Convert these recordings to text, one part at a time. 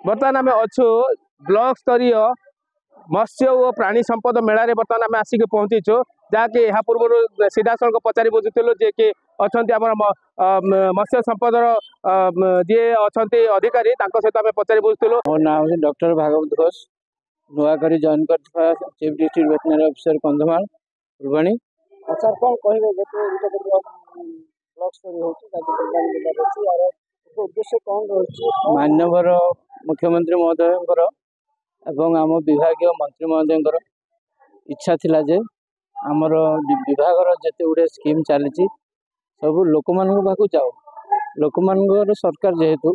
बर्तमान आम अच्छु ब्लॉक स्तरीय मत्स्य और प्राणी संपद मेला रे बर्तमान आम आसिक पहुंचीचु जहाँकि यह पूर्व सीधा सड़क पचारि बुझुलु जे कि अच्छा मत्स्य संपद जी अच्छा अधिकारी सहित आम पचारि बुझुलु। मो ना हूँ डॉक्टर भागवत घोष नुआकरी जॉइन कर chief district veterinary officer Kandhamal Phulbani. Sir कौन कहे ब्लॉक स्तरीय होची उद्देश्य कौन रही मान्यवर मुख्यमंत्री महोदय एवं आम विभाग मंत्री महोदय इच्छा थिला जे आमर विभाग जिते गुड़े स्कीम चली सब लोक मान पाक जाओ लोक मान सरकार जेहेतु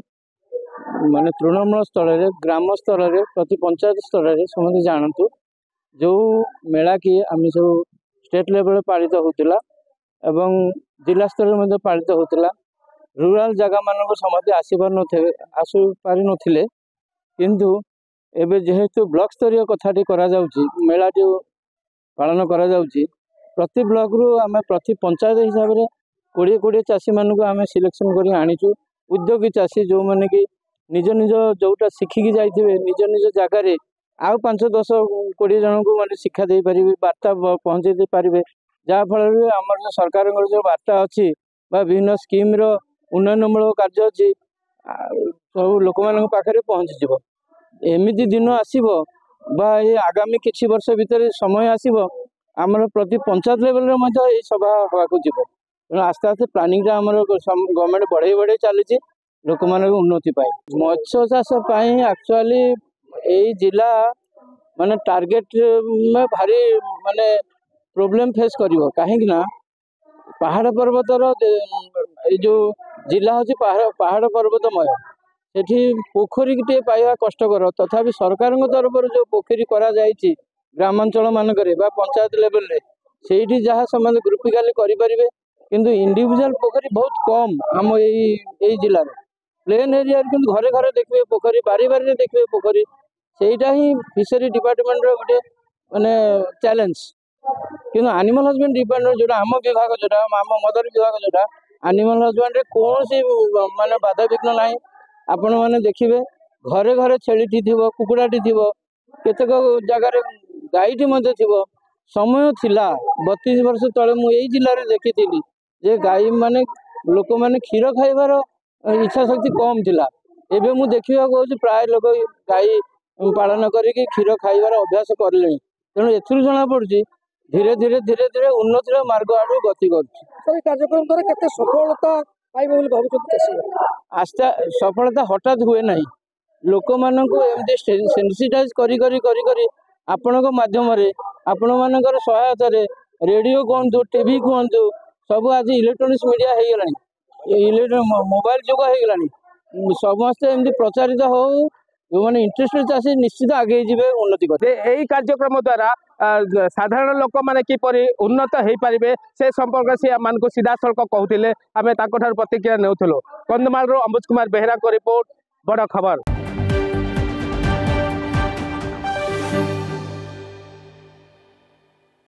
माने तृणमूल स्तर में ग्राम स्तर में प्रति पंचायत स्तर में समझे जानतु जो मेला की आम सब स्टेट लेवल पालित होता एवं जिला स्तर में पालित होता रूराल जगह मानक समझे आसी पारि नथिले किंतु एबे जेहेतु ब्लॉक स्तरीय कथाटी करा जाउची मेलाटी पालन करा जाउची प्रति ब्लॉक रु आम प्रति पंचायत हिसाब से 20 चाषी मानक आम सिलेक्शन कर आनीचु उद्योगी चाषी जो मैंने कि निज निज जोटा शिखिकी जाइए निज निज जगार आउ 5-10-20 जन को मैंने शिक्षा दे पारे वार्ता पहुँचे दे पारे जहाँफल आम सरकार जो वार्ता अच्छी विभिन्न स्कीम उन्नयनमूलक कार्य अच्छी सब लोक मान पाखे पहुँची एमती दिन आसब ये आगामी किसी वर्ष भितर समय आसब आमर प्रति पंचायत लेवल ये सभा हवा जीव तेणु आस्ते आस्ते प्लानिंग गवर्नमेंट बढ़े बढ़े चली लोक मान उन्नति पाए मत्स्य चाष एक्चुअली यही जिला माने टार्गेट में भारी माने प्रॉब्लम फेस करिवो कहीं ना पहाड़ पर्वतर जो जिला हूँ पहाड़ पर्वतमय सेठी पोखरी टे पाइबा कष्टकर तथापि सरकार तरफ जो पोखरी करा जाइछि ग्रामांचल मानक पंचायत लेवल रे सेठी जहाँ समाज ग्रुपिकाली करें किंतु इंडिविजुअल पोखरी बहुत कम आम यही जिले में प्लेन एरिया किंतु घरे घरे देखिए पोखरी बारी बारी देखिए पोखरी सेटा ही फिशरी डिपार्टमेंट गोटे माने चैलेंज किंतु एनिमल हजबेंड डिपार्टमेंट जोटा आम विभाग जोटा आम मदर विभाग जोटा एनिमल हजबेंड कौन सी माने बाधा विघ्न ना आपण मैंने देखिए घरे घरे छेली थी कुकुड़ाटी थी केतक जगार गाईटी थी समय थिला 32 वर्ष तले मुझे जिले में देखी जे गाई माने लोक मैंने क्षीर खाइबार इच्छा शक्ति कम थिला एबे मु देखा कहूँ प्राय लोक गाई पालन करके क्षीर खाइबार अभ्यास करले तेणु एथुरु जना पड़ुची धीरे धीरे धीरे धीरे उन्नतिर मार्ग आड़ गति कर कार्यक्रम द्वारा केते सफलता पाइबे बोली भाबुछथि आस्था सफलता हठात हुए ना लोक मानू एमती सेंसिटाइज करी आपण माध्यम आपण मानकर सहायता रेडियो कहतु टीवी कहतु सब आज इलेक्ट्रोनिक्स मीडिया हो गला मोबाइल जुग हो गला समस्ते एमती प्रचारित हो जो मैंने इंटरेस्टेड चाषी निश्चित आगे जीवे उन्नति करते यही कार्यक्रम द्वारा साधारण लोक मैंने किपरि उन्नत हो पारे से संपर्क से मान को सीधा सड़क कहते आम प्रतिक्रिया नेउथलो। कंधमाल अंबुज कुमार बेहरा को रिपोर्ट बड़ खबर।